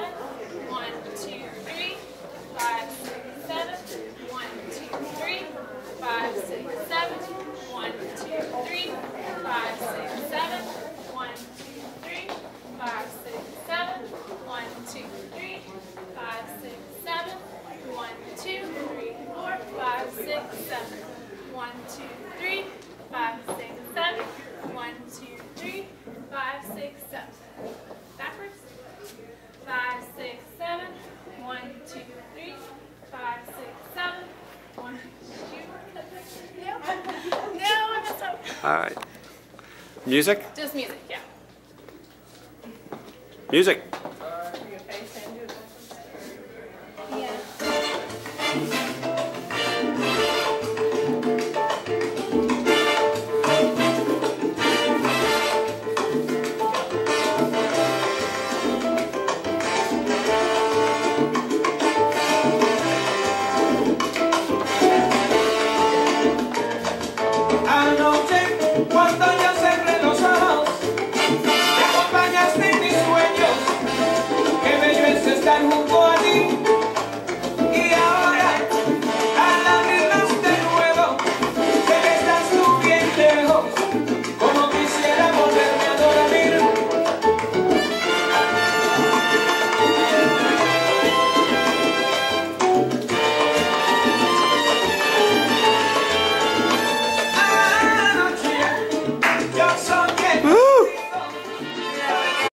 7. 1, 2, 3, 5, 6, 7. 1, 2, 3, 5, 6, 7. 1, 2, 3, 5, 6, 7. 1, 2, 3, 5, 6, 7. 1, 2, 3, 5, 6, 7. 1, 2, 3, 4, 5, 6, 7. 1, 2, 3, 5, 6, 7. 1, 2, 3, 5, 6, 7. Backwards. 5, 6, 7. 1, 2, 3, 5, 6, 7. 1, 2. No, I messed up. All right. Music? Just music, yeah. Music.